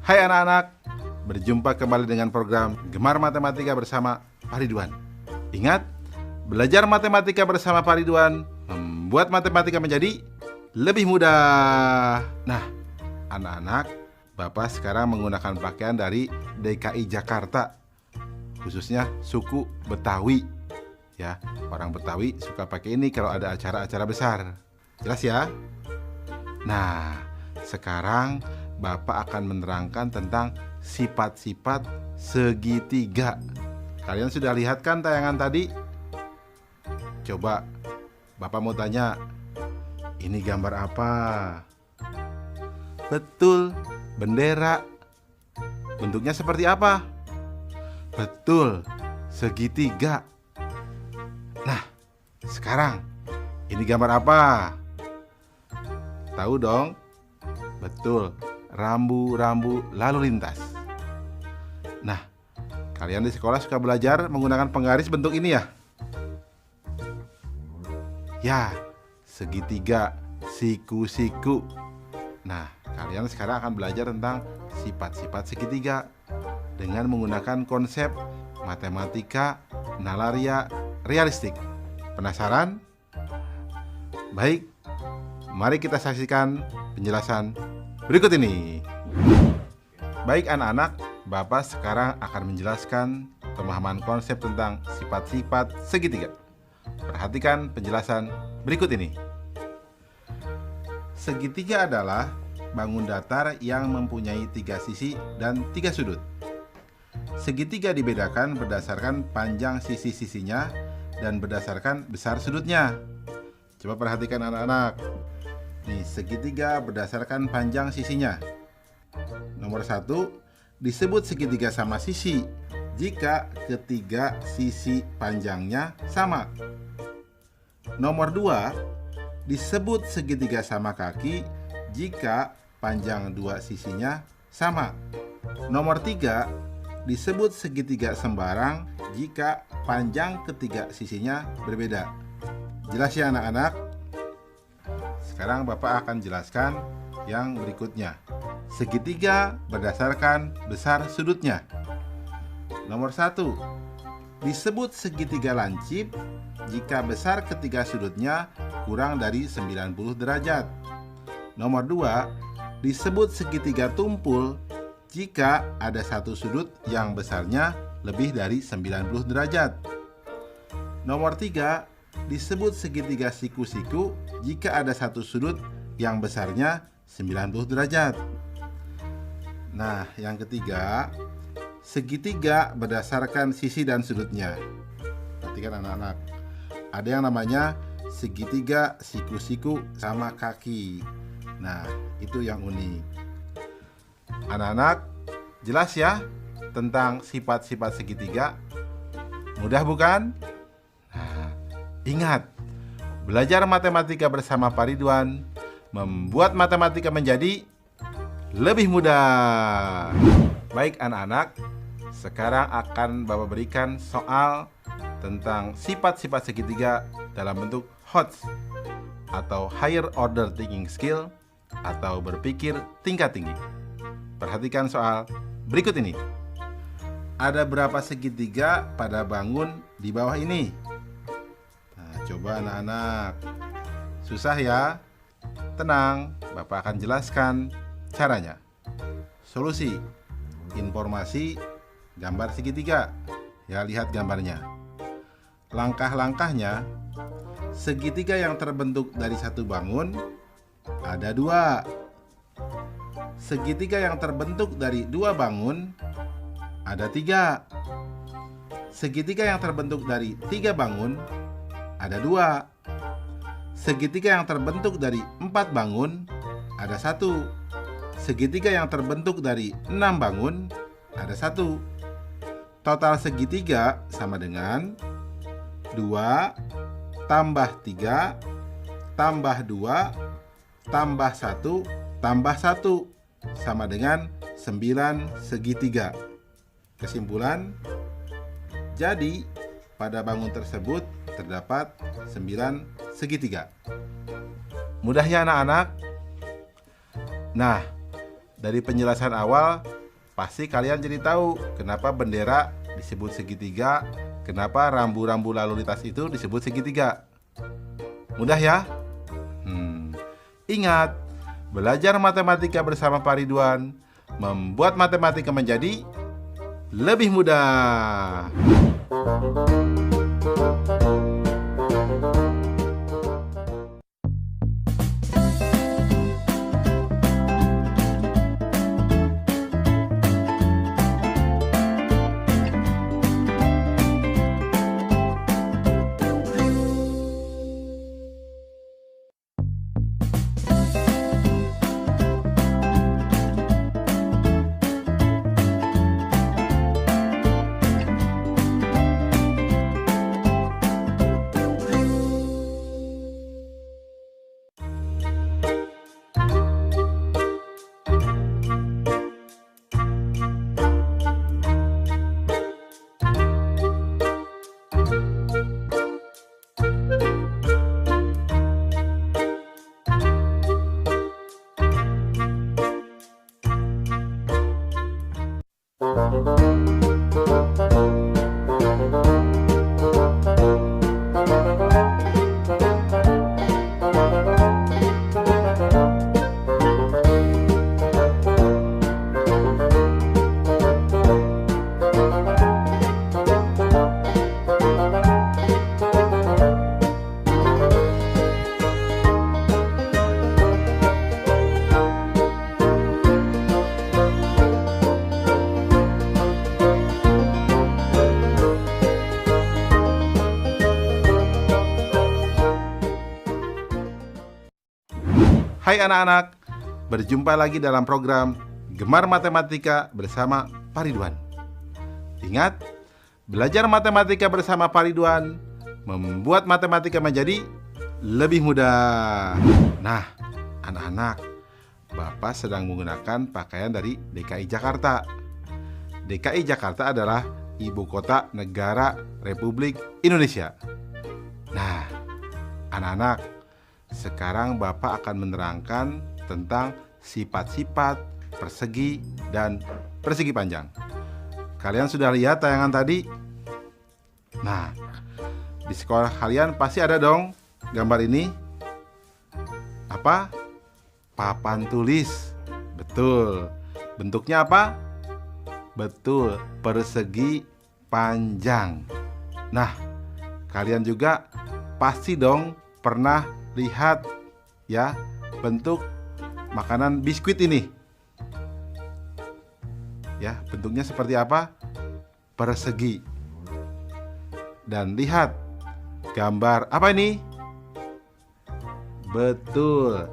Hai anak-anak, berjumpa kembali dengan program Gemar Matematika bersama Pak Ridwan. Ingat, belajar matematika bersama Pak Ridwan membuat matematika menjadi lebih mudah. Nah, anak-anak, Bapak sekarang menggunakan pakaian dari DKI Jakarta, khususnya suku Betawi. Ya, orang Betawi suka pakai ini kalau ada acara-acara besar. Jelas ya? Nah, sekarang Bapak akan menerangkan tentang sifat-sifat segitiga. Kalian sudah lihat kan tayangan tadi? Coba Bapak mau tanya, ini gambar apa? Betul, bendera. Bentuknya seperti apa? Betul, segitiga. Nah, sekarang ini gambar apa? Tahu dong? Betul, rambu-rambu lalu lintas. Nah, kalian di sekolah suka belajar menggunakan penggaris bentuk ini ya? Ya, segitiga, siku-siku. Nah, kalian sekarang akan belajar tentang sifat-sifat segitiga dengan menggunakan konsep matematika nalaria realistik. Penasaran? Baik, mari kita saksikan penjelasan berikut ini. Baik anak-anak, Bapak sekarang akan menjelaskan pemahaman konsep tentang sifat-sifat segitiga. Perhatikan penjelasan berikut ini. Segitiga adalah bangun datar yang mempunyai 3 sisi dan 3 sudut. Segitiga dibedakan berdasarkan panjang sisi-sisinya dan berdasarkan besar sudutnya. Coba perhatikan anak-anak. Nih, segitiga berdasarkan panjang sisinya. Nomor 1, disebut segitiga sama sisi jika ketiga sisi panjangnya sama. Nomor 2, disebut segitiga sama kaki jika panjang dua sisinya sama. Nomor 3, disebut segitiga sembarang jika panjang ketiga sisinya berbeda. Jelas ya anak-anak? Sekarang Bapak akan jelaskan yang berikutnya. Segitiga berdasarkan besar sudutnya. Nomor 1, disebut segitiga lancip jika besar ketiga sudutnya kurang dari 90 derajat. Nomor 2, disebut segitiga tumpul jika ada satu sudut yang besarnya lebih dari 90 derajat. Nomor 3, disebut segitiga siku-siku jika ada satu sudut yang besarnya 90 derajat. Nah, yang ketiga, segitiga berdasarkan sisi dan sudutnya. Perhatikan anak-anak, ada yang namanya segitiga siku-siku sama kaki. Nah, itu yang unik. Anak-anak, jelas ya tentang sifat-sifat segitiga? Mudah bukan? Nah, ingat, belajar matematika bersama Pak Ridwan membuat matematika menjadi lebih mudah. Baik anak-anak, sekarang akan Bapak berikan soal tentang sifat-sifat segitiga dalam bentuk HOTS atau Higher Order Thinking Skill atau berpikir tingkat tinggi. Perhatikan soal berikut ini. Ada berapa segitiga pada bangun di bawah ini? Nah, coba anak-anak. Susah ya? Tenang, Bapak akan jelaskan caranya. Solusi, informasi, gambar segitiga. Ya, lihat gambarnya. Langkah-langkahnya, segitiga yang terbentuk dari satu bangun ada dua. Segitiga yang terbentuk dari dua bangun ada tiga. Segitiga yang terbentuk dari tiga bangun ada dua. Segitiga yang terbentuk dari empat bangun ada satu. Segitiga yang terbentuk dari enam bangun ada satu. Total segitiga sama dengan 2 tambah 3 tambah 2 tambah 1 tambah 1 sama dengan 9 segitiga. Kesimpulan, jadi pada bangun tersebut terdapat 9 segitiga. Mudah ya anak-anak? Nah, dari penjelasan awal pasti kalian jadi tahu kenapa bendera disebut segitiga, kenapa rambu-rambu lalu lintas itu disebut segitiga. Mudah ya? Ingat, belajar matematika bersama Pak Ridwan membuat matematika menjadi lebih mudah. Hai anak-anak, berjumpa lagi dalam program Gemar Matematika bersama Pak Ridwan. Ingat, belajar matematika bersama Pak Ridwan membuat matematika menjadi lebih mudah. Nah, anak-anak, Bapak sedang menggunakan pakaian dari DKI Jakarta. DKI Jakarta adalah ibu kota negara Republik Indonesia. Nah, anak-anak, sekarang Bapak akan menerangkan tentang sifat-sifat persegi dan persegi panjang. Kalian sudah lihat tayangan tadi? Nah, di sekolah kalian pasti ada dong gambar ini. Apa? Papan tulis. Betul. Bentuknya apa? Betul, persegi panjang. Nah, kalian juga pasti dong pernah lihat ya bentuk makanan biskuit ini. Ya, bentuknya seperti apa? Persegi. Dan lihat gambar apa ini? Betul.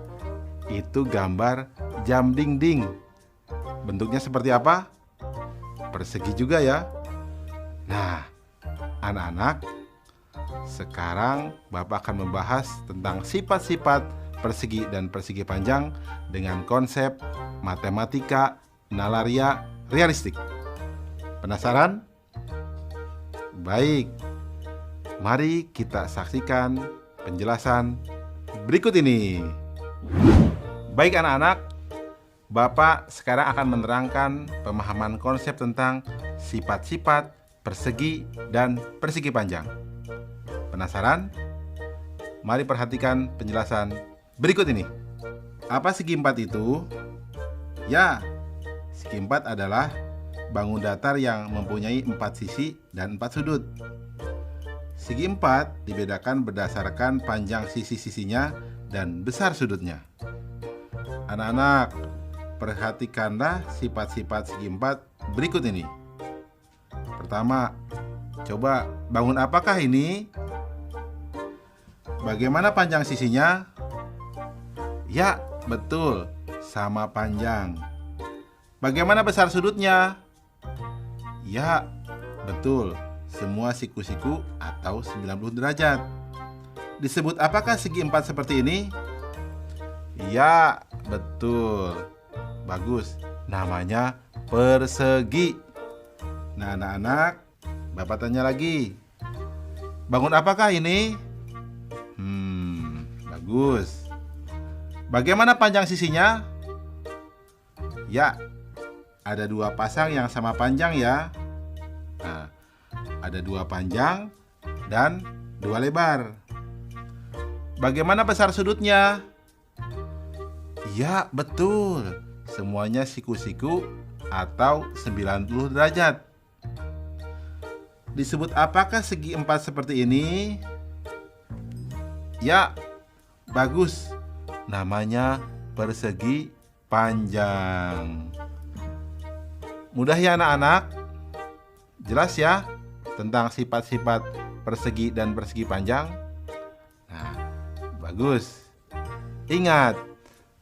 Itu gambar jam dinding. Bentuknya seperti apa? Persegi juga ya. Nah, anak-anak, sekarang Bapak akan membahas tentang sifat-sifat persegi dan persegi panjang dengan konsep matematika nalaria realistik. Penasaran? Baik, mari kita saksikan penjelasan berikut ini. Baik anak-anak, Bapak sekarang akan menerangkan pemahaman konsep tentang sifat-sifat persegi dan persegi panjang. Penasaran? Mari perhatikan penjelasan berikut ini. Apa segi empat itu? Ya, segi empat adalah bangun datar yang mempunyai 4 sisi dan 4 sudut. Segi 4 dibedakan berdasarkan panjang sisi-sisinya dan besar sudutnya. Anak-anak, perhatikanlah sifat-sifat segi 4 berikut ini. Pertama, coba bangun apakah ini? Bagaimana panjang sisinya? Ya, betul, sama panjang. Bagaimana besar sudutnya? Ya, betul, semua siku-siku atau 90 derajat. Disebut apakah segi 4 seperti ini? Ya, betul. Bagus, namanya persegi. Nah, anak-anak, Bapak tanya lagi. Bangun apakah ini? Bagus. Bagaimana panjang sisinya? Ya, ada 2 pasang yang sama panjang ya. Nah, ada 2 panjang dan 2 lebar. Bagaimana besar sudutnya? Ya, betul. Semuanya siku-siku atau 90 derajat. Disebut apakah segi 4 seperti ini? Ya, bagus. Namanya persegi panjang. Mudah ya anak-anak? Jelas ya tentang sifat-sifat persegi dan persegi panjang? Nah, bagus. Ingat,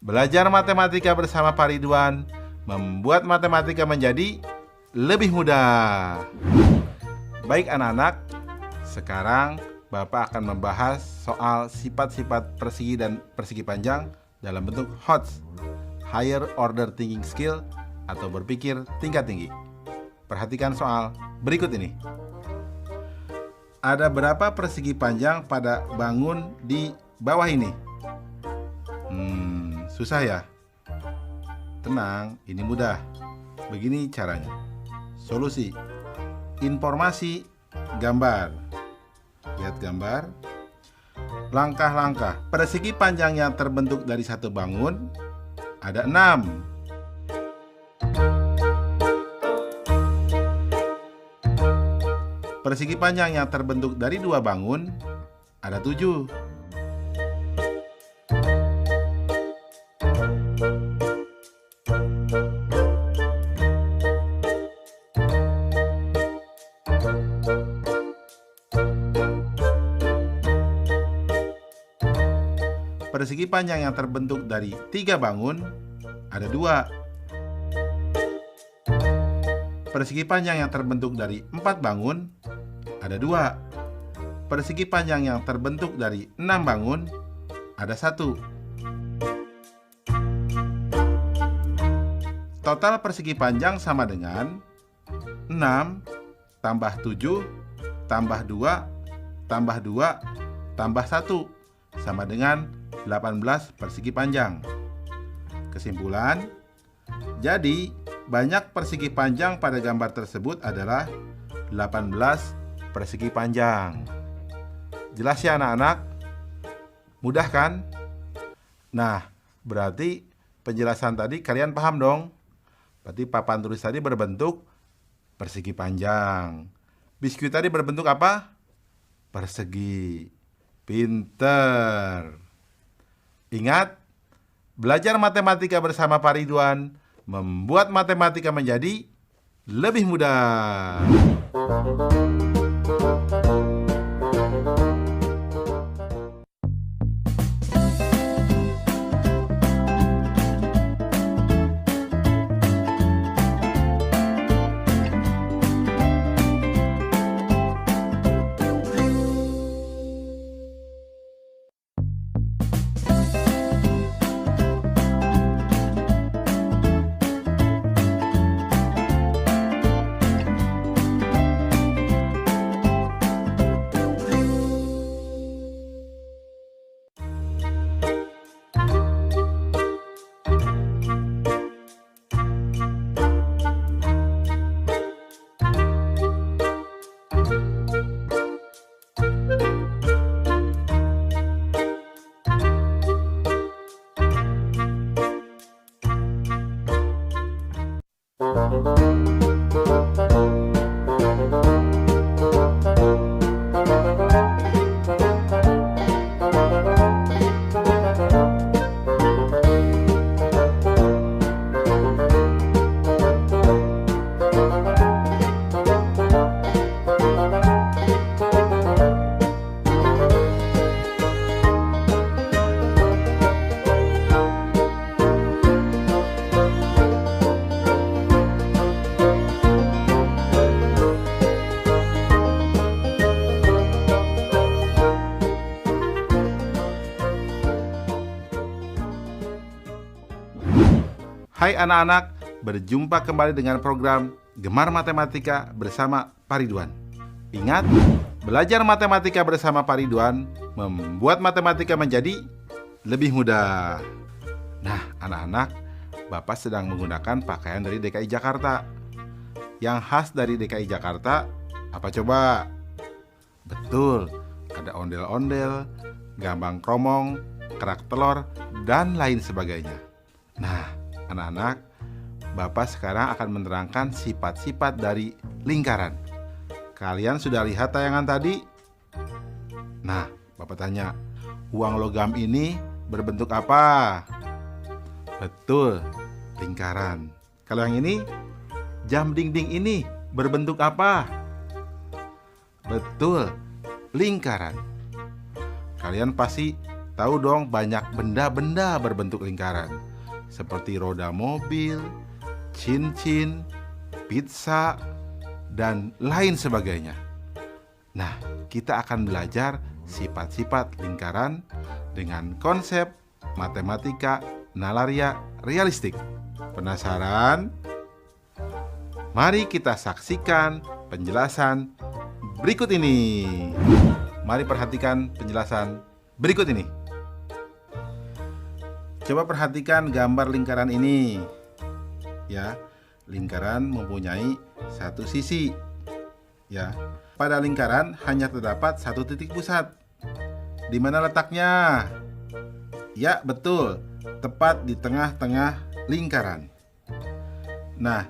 belajar matematika bersama Pak Ridwan membuat matematika menjadi lebih mudah. Baik anak-anak, sekarang Bapak akan membahas soal sifat-sifat persegi dan persegi panjang dalam bentuk HOTS, Higher Order Thinking Skill, atau berpikir tingkat tinggi. Perhatikan soal berikut ini. Ada berapa persegi panjang pada bangun di bawah ini? Susah ya? Tenang, ini mudah. Begini caranya. Solusi. Informasi, gambar. Lihat gambar. Langkah-langkah. Persegi panjang yang terbentuk dari satu bangun ada 6. Persegi panjang yang terbentuk dari 2 bangun ada 7. Persegi panjang yang terbentuk dari 3 bangun ada 2. Persegi panjang yang terbentuk dari 4 bangun ada 2. Persegi panjang yang terbentuk dari 6 bangun ada 1. Total persegi panjang sama dengan 6 tambah 7 tambah 2 tambah 2 tambah 1 sama dengan 18 persegi panjang. Kesimpulan, jadi banyak persegi panjang pada gambar tersebut adalah 18 persegi panjang. Jelas ya anak-anak? Mudah kan? Nah, berarti penjelasan tadi kalian paham dong? Berarti papan tulis tadi berbentuk persegi panjang. Biskuit tadi berbentuk apa? Persegi. Pinter. Ingat, belajar matematika bersama Pak Ridwan membuat matematika menjadi lebih mudah. Hai anak-anak, berjumpa kembali dengan program Gemar Matematika bersama Pak Ridwan. Ingat, belajar matematika bersama Pak Ridwan membuat matematika menjadi lebih mudah. Nah, anak-anak, Bapak sedang menggunakan pakaian dari DKI Jakarta. Yang khas dari DKI Jakarta, apa coba? Betul, ada ondel-ondel, gambang kromong, kerak telur, dan lain sebagainya. Nah, anak-anak, Bapak sekarang akan menerangkan sifat-sifat dari lingkaran. Kalian sudah lihat tayangan tadi? Nah, Bapak tanya, uang logam ini berbentuk apa? Betul, lingkaran. Kalau yang ini, jam dinding ini berbentuk apa? Betul, lingkaran. Kalian pasti tahu dong banyak benda-benda berbentuk lingkaran, seperti roda mobil, cincin, pizza, dan lain sebagainya. Nah, kita akan belajar sifat-sifat lingkaran dengan konsep matematika nalaria realistik. Penasaran? Mari kita saksikan penjelasan berikut ini. Mari perhatikan penjelasan berikut ini. Coba perhatikan gambar lingkaran ini. Ya, lingkaran mempunyai satu sisi. Ya, pada lingkaran hanya terdapat satu titik pusat. Di mana letaknya? Ya, betul, tepat di tengah-tengah lingkaran. Nah,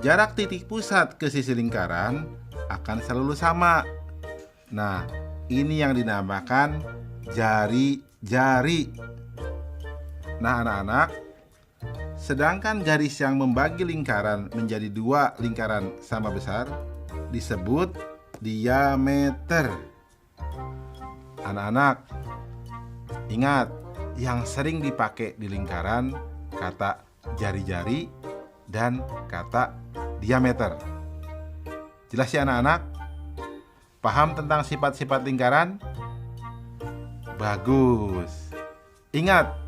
jarak titik pusat ke sisi lingkaran akan selalu sama. Nah, ini yang dinamakan jari-jari. Nah, anak-anak, sedangkan garis yang membagi lingkaran menjadi dua lingkaran sama besar disebut diameter. Anak-anak, ingat, yang sering dipakai di lingkaran kata jari-jari dan kata diameter. Jelas ya anak-anak? Paham tentang sifat-sifat lingkaran? Bagus. Ingat,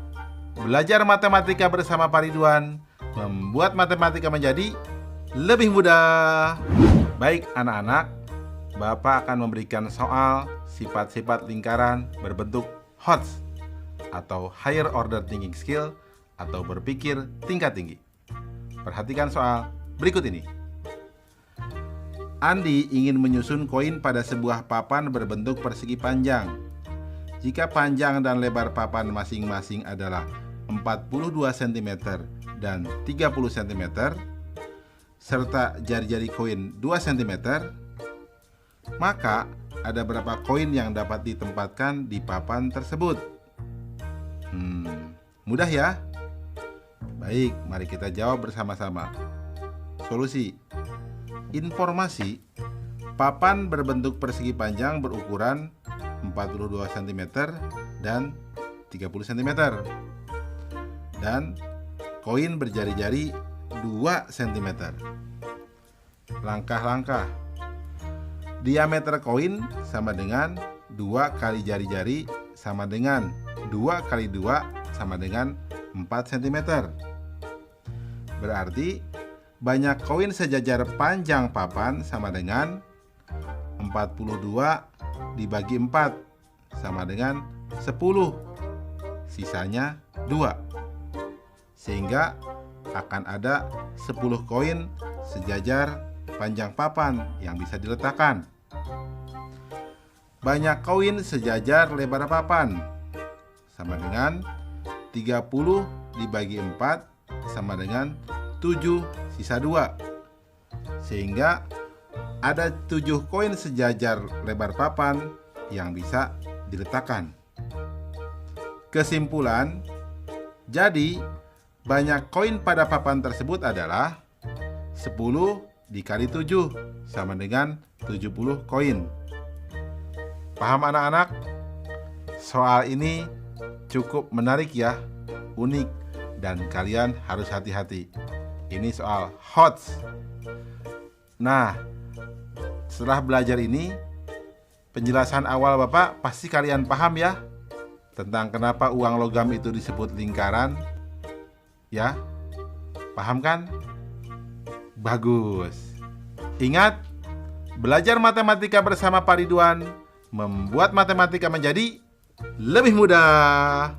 belajar matematika bersama Pak Ridwan membuat matematika menjadi lebih mudah. Baik anak-anak, Bapak akan memberikan soal sifat-sifat lingkaran berbentuk HOTS atau Higher Order Thinking Skill atau berpikir tingkat tinggi. Perhatikan soal berikut ini. Andi ingin menyusun koin pada sebuah papan berbentuk persegi panjang. Jika panjang dan lebar papan masing-masing adalah 42 cm dan 30 cm, serta jari-jari koin 2 cm, maka ada berapa koin yang dapat ditempatkan di papan tersebut? Mudah ya? Baik, mari kita jawab bersama-sama. Solusi. Informasi, papan berbentuk persegi panjang berukuran 42 cm dan 30 cm. Dan koin berjari-jari 2 cm. Langkah-langkah. Diameter koin sama dengan 2 kali jari-jari sama dengan 2 kali 2 sama dengan 4 cm. Berarti banyak koin sejajar panjang papan sama dengan 42 dibagi 4 sama dengan 10. Sisanya 2. Sehingga akan ada 10 koin sejajar panjang papan yang bisa diletakkan. Banyak koin sejajar lebar papan sama dengan 30 dibagi 4 sama dengan 7 sisa 2. Sehingga ada 7 koin sejajar lebar papan yang bisa diletakkan. Kesimpulan, jadi banyak koin pada papan tersebut adalah 10 dikali 7 sama dengan 70 koin. Paham anak-anak? Soal ini cukup menarik ya, unik, dan kalian harus hati-hati. Ini soal HOTS. Nah, setelah belajar ini, penjelasan awal Bapak pasti kalian paham ya, tentang kenapa uang logam itu disebut lingkaran. Ya, Paham kan? Bagus. Ingat, belajar matematika bersama Pak Ridwan membuat matematika menjadi lebih mudah.